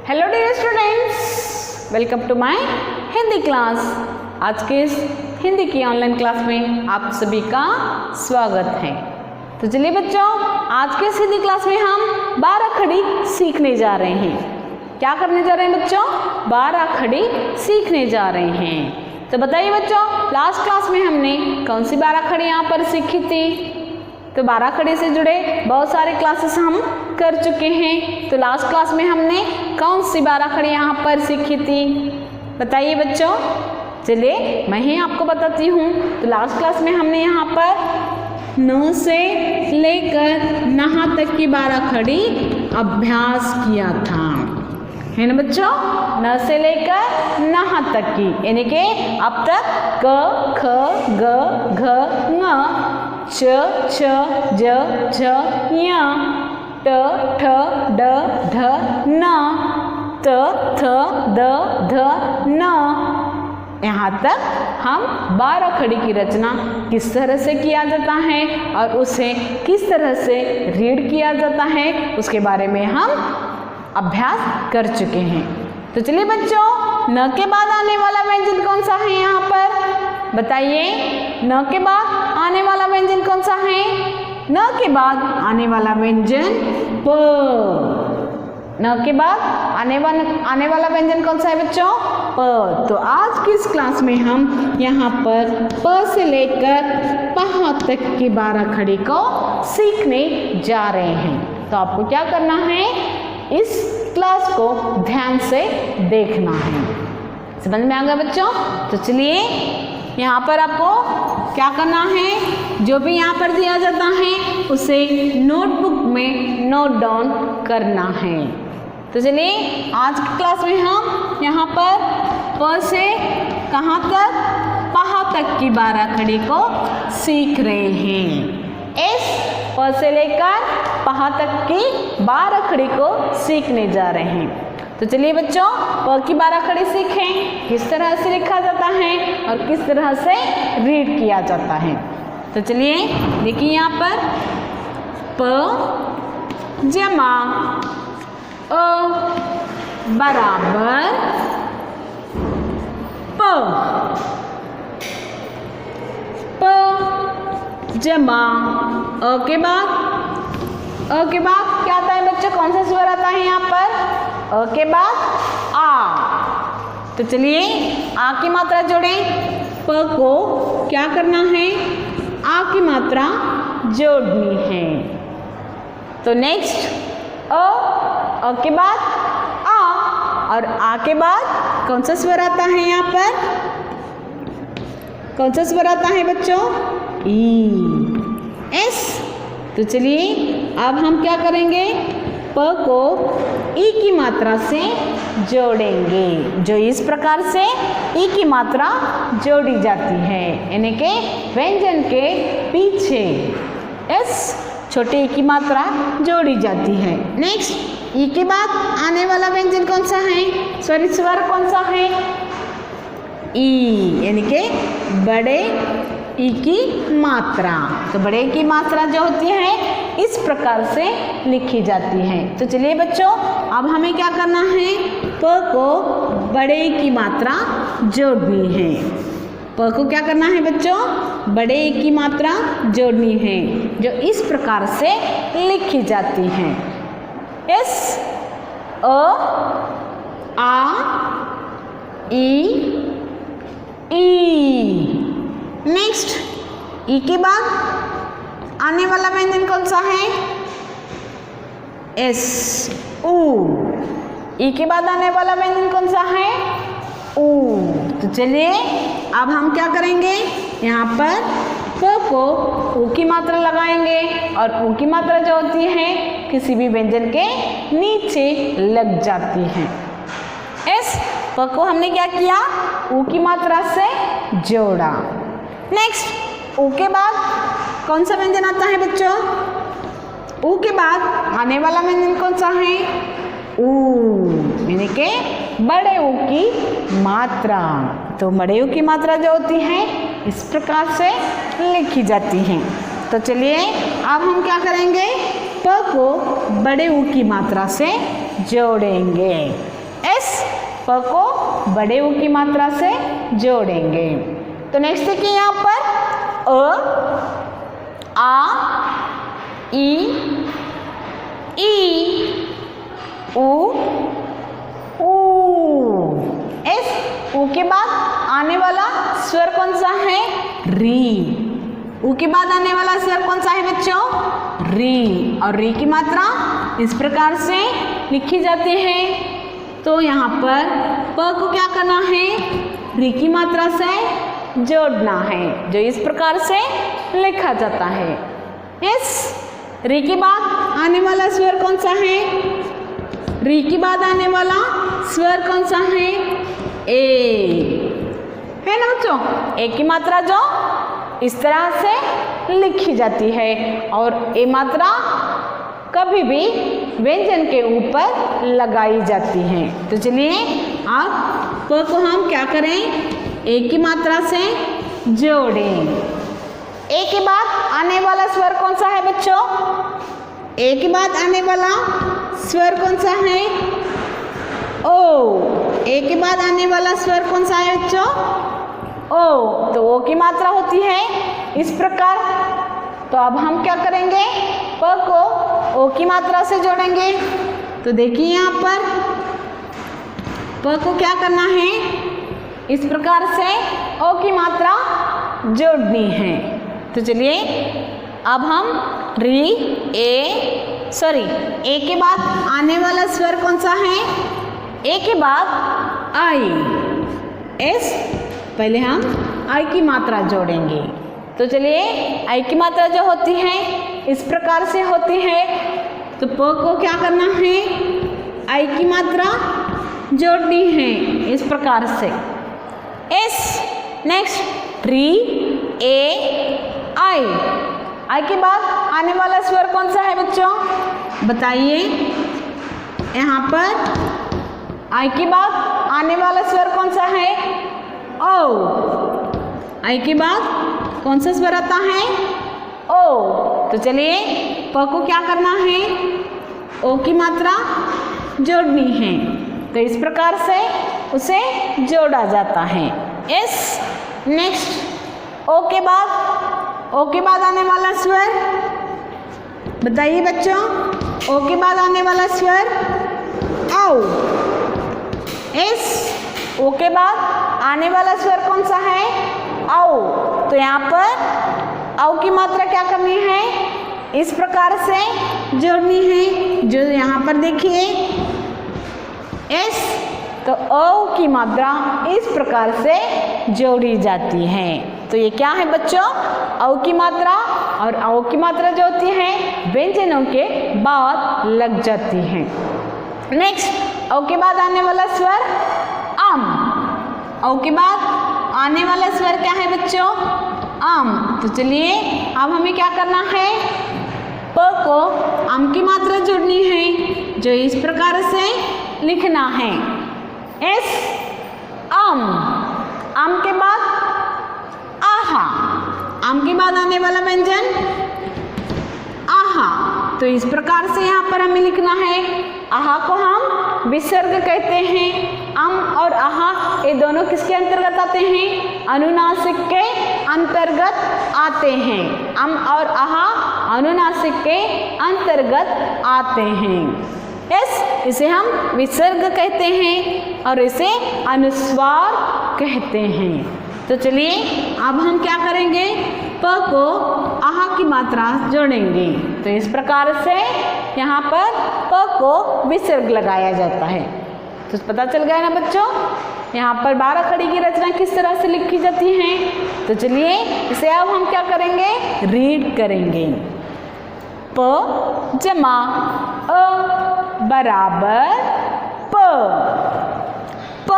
Hello dear students, welcome to my Hindi class. आज के इस हिंदी की ऑनलाइन क्लास में आप सभी का स्वागत है। तो चलिए बच्चों, आज के इस हिंदी क्लास में हम 12 खड़ी सीखने जा रहे हैं। क्या करने जा रहे हैं बच्चों? 12 खड़ी सीखने जा रहे हैं। तो बताइए बच्चों, लास्ट क्लास में हमने कौन सी 12 खड़ी यहाँ पर सीखी थी? तो 12 खड़ी से जुड़े बहुत सारे क्लासेस हम कर चुके हैं। तो लास्ट क्लास में हमने कौन सी 12 खड़ी यहाँ पर सीखी थी? बताइए बच्चों। चलिए मैं ही आपको बताती हूँ। तो लास्ट क्लास में हमने यहाँ पर न से लेकर नहा तक की 12 खड़ी अभ्यास किया था, है ना बच्चों? न से लेकर नहा तक की, यानी कि अब तक क ख ग घ ङ च छ ज झ ञ ट ठ ड ढ न त थ द ध न। यहाँ तक हम 12 खड़ी की रचना किस तरह से किया जाता है और उसे किस तरह से रीड किया जाता है उसके बारे में हम अभ्यास कर चुके हैं। तो चलिए बच्चों, न के बाद आने वाला व्यंजन कौन सा है यहाँ पर? बताइए, न के बाद आने वाला व्यंजन कौन सा है? न के बाद आने वाला व्यंजन प। न के बाद आने वाला व्यंजन कौन सा है बच्चों? प। तो आज की इस क्लास में हम यहाँ पर प से लेकर पहा तक की 12 खड़ी को सीखने जा रहे हैं। तो आपको क्या करना है? इस क्लास को ध्यान से देखना है। समझ में आ गया बच्चों? तो चलिए यहाँ पर आपको क्या करना है? जो भी यहाँ पर दिया जाता है उसे नोटबुक में नोट डाउन करना है। तो चलिए आज की क्लास में हम यहाँ पर प से कहाँ तक? पहा तक की 12 खड़ी को सीख रहे हैं। इस प से लेकर पहा तक की 12 खड़ी को सीखने जा रहे हैं। तो चलिए बच्चों, प की 12 खड़ी सीखें, किस तरह से लिखा जाता है और किस तरह से रीड किया जाता है। तो चलिए देखिए यहाँ पर प जमा अ बराबर प। प जमा अ के बाद क्या आता है बच्चों? कौन सा स्वर आता है यहाँ पर? अ के बाद आ। तो चलिए आ की मात्रा जोड़ें। प को क्या करना है? आ की मात्रा जोड़नी है। तो नेक्स्ट अ के बाद आ, और आ के बाद कौन सा स्वर आता है यहाँ पर? कौन सा स्वर आता है बच्चों? ई। एस। तो चलिए अब हम क्या करेंगे? प को ई की मात्रा से जोड़ेंगे, जो इस प्रकार से ई की मात्रा जोड़ी जाती है, यानी कि व्यंजन के पीछे एस छोटे ई की मात्रा जोड़ी जाती है। नेक्स्ट ई के बाद आने वाला व्यंजन कौन सा है? सॉरी, स्वर कौन सा है? ई, यानी कि बड़े ई की मात्रा। तो बड़े की मात्रा जो होती है इस प्रकार से लिखी जाती है। तो चलिए बच्चों, अब हमें क्या करना है? प को बड़े ई की मात्रा जोड़नी है। प को क्या करना है बच्चों? बड़े ई की मात्रा जोड़नी है, जो इस प्रकार से लिखी जाती है। एस अ आ ई ई। नेक्स्ट ई के बाद आने वाला व्यंजन कौन सा है? एस ऊ। ई के बाद आने वाला व्यंजन कौन सा है? ऊ। तो चलिए अब हम क्या करेंगे? यहाँ पर प को ऊ की मात्रा लगाएंगे, और ऊ की मात्रा जो होती है किसी भी व्यंजन के नीचे लग जाती है। एस प को हमने क्या किया? ऊ की मात्रा से जोड़ा। नेक्स्ट ऊ के बाद कौन सा व्यंजन आता है बच्चों? ऊ के बाद आने वाला व्यंजन कौन सा है? ऊ, यानी कि बड़े ऊ की मात्रा। तो बड़े ऊ की मात्रा जो होती है इस प्रकार से लिखी जाती है। तो चलिए अब हम क्या करेंगे? प को बड़े ऊ की मात्रा से जोड़ेंगे। प को बड़े ऊ की मात्रा से जोड़ेंगे। तो नेक्स्ट देखिए यहाँ पर अ, आ, ई, उ, ऊ। इस ऊ के बाद आने वाला स्वर कौन सा है? री। ऊ के बाद आने वाला स्वर कौन सा है बच्चों? री। और री की मात्रा इस प्रकार से लिखी जाती है। तो यहाँ पर प को क्या करना है? री की मात्रा से जोड़ना है, जो इस प्रकार से लिखा जाता है। इस री के बाद आने वाला स्वर कौन सा है? री के बाद आने वाला स्वर कौन सा है? ए, है ना बच्चों? ए की मात्रा जो इस तरह से लिखी जाती है और ए मात्रा कभी भी व्यंजन के ऊपर लगाई जाती है। तो चलिए अब प को हम क्या करें? ए की मात्रा से जोड़ें। ए के बाद आने वाला स्वर कौन सा है बच्चों? ए के बाद आने वाला स्वर कौन सा है? ओ। ए के बाद आने वाला स्वर कौन सा है बच्चों? ओ। तो ओ की मात्रा होती है इस प्रकार। तो अब हम क्या करेंगे? प को ओ की मात्रा से जोड़ेंगे। तो देखिए यहाँ पर प को क्या करना है? इस प्रकार से ओ की मात्रा जोड़नी है। तो चलिए अब हम ए के बाद आने वाला स्वर कौन सा है? ए के बाद आई, एस, पहले हम आई की मात्रा जोड़ेंगे। तो चलिए आई की मात्रा जो होती है इस प्रकार से होती है। तो प को क्या करना है? आई की मात्रा जोड़नी है इस प्रकार से। एस, नेक्स्ट री, ए, आई के बाद आने वाला स्वर कौन सा है बच्चों? बताइए। यहाँ पर आई के बाद आने वाला स्वर कौन सा है? ओ। आई के बाद कौन सा स्वर आता है? ओ। तो चलिए प को क्या करना है? ओ की मात्रा जोड़नी है। तो इस प्रकार से उसे जोड़ा जाता है। एस, नेक्स्ट ओ के बाद आने वाला स्वर बताइए बच्चों। ओ के बाद आने वाला स्वर औ। एस, ओ के बाद आने वाला स्वर कौन सा है? औ। तो यहाँ पर औ की मात्रा क्या करनी है? इस प्रकार से जोड़नी है, जो यहाँ पर देखिए। एस, तो औ की मात्रा इस प्रकार से जोड़ी जाती है। तो ये क्या है बच्चों? औ की मात्रा। और औ की मात्रा जो होती है व्यंजनों के बाद लग जाती है। नेक्स्ट औ के बाद आने वाला स्वर आम। औ के बाद आने वाला स्वर क्या है बच्चों? आम। तो चलिए अब हमें क्या करना है? प को आम की मात्रा जोड़नी है, जो इस प्रकार से लिखना है। एस, आम। आम के बाद आहा। आम के बाद आने वाला व्यंजन आहा। तो इस प्रकार से यहाँ पर हमें लिखना है। आहा को हम विसर्ग कहते हैं। अम और आहा ये दोनों किसके अंतर्गत आते हैं? अनुनासिक के अंतर्गत आते हैं। अम और आहा अनुनासिक के अंतर्गत आते हैं। यस, इसे हम विसर्ग कहते हैं और इसे अनुस्वार कहते हैं। तो चलिए अब हम क्या करेंगे? प को आहा की मात्रा जोड़ेंगे। तो इस प्रकार से यहाँ पर प को विसर्ग लगाया जाता है। तो पता चल गया ना बच्चों, यहाँ पर 12 खड़ी की रचना किस तरह से लिखी जाती है। तो चलिए इसे अब हम क्या करेंगे? रीड करेंगे। प जमा अ बराबर प। प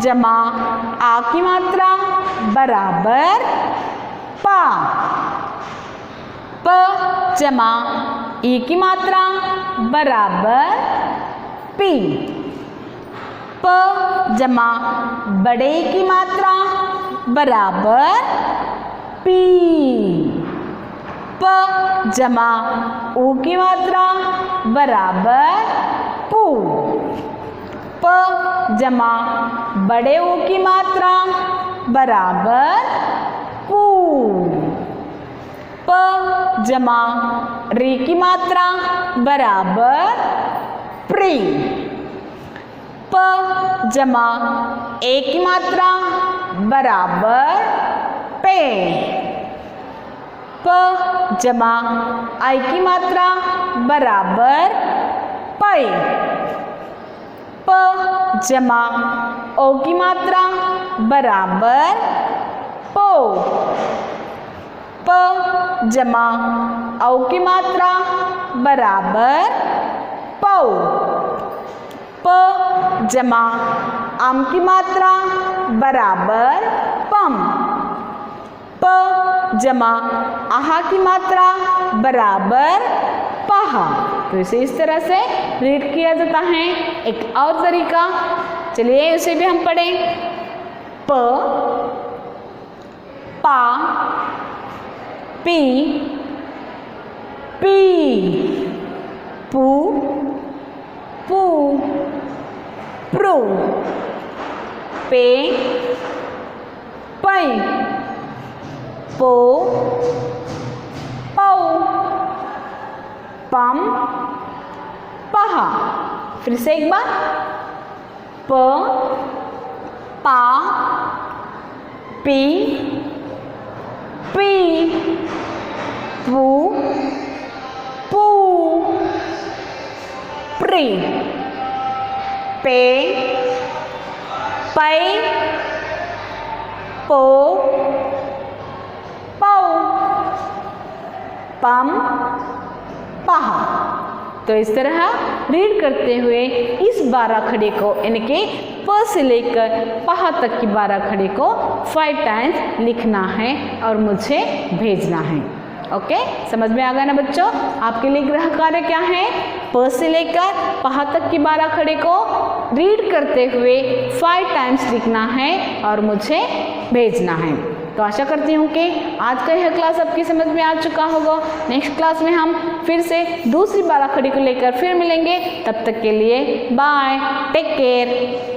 जमा आ की मात्रा बराबर पा। प जमा ई की मात्रा बराबर पी। प जमा बड़े की मात्रा बराबर पी। प जमा ऊ की मात्रा बराबर पू। प जमा बड़े ओ की मात्रा बराबर पू। प जमा री की मात्रा बराबर प्री। प जमा ए की मात्रा बराबर पे। प जमा आई की मात्रा बराबर पै। प जमा ओ की मात्रा बराबर पो। प जमा औ की मात्रा बराबर पौ। प जमा आम की मात्रा बराबर पम। प जमा आहा की मात्रा बराबर पाहा। तो इसे इस तरह से रीड किया जाता है। एक और तरीका, चलिए उसे भी हम पढ़ें। प पा पी पी पू पू प्रू पे पै पो पौ पम पहा। फिर से एक बार, प पा पी पी पू पू प्री पे पै पो पौ पम पहा। तो इस तरह रीड करते हुए इस 12 खड़े को, इनके प से लेकर पहा तक की 12 खड़े को 5 टाइम्स लिखना है और मुझे भेजना है। ओके, समझ में आ गया ना बच्चों? आपके लिए गृह कार्य क्या है? प से लेकर पहा तक की 12 खड़े को रीड करते हुए 5 टाइम्स लिखना है और मुझे भेजना है। तो आशा करती हूँ कि आज का यह क्लास आपकी समझ में आ चुका होगा। नेक्स्ट क्लास में हम फिर से दूसरी 12 खड़ी को लेकर फिर मिलेंगे। तब तक के लिए बाय, टेक केयर।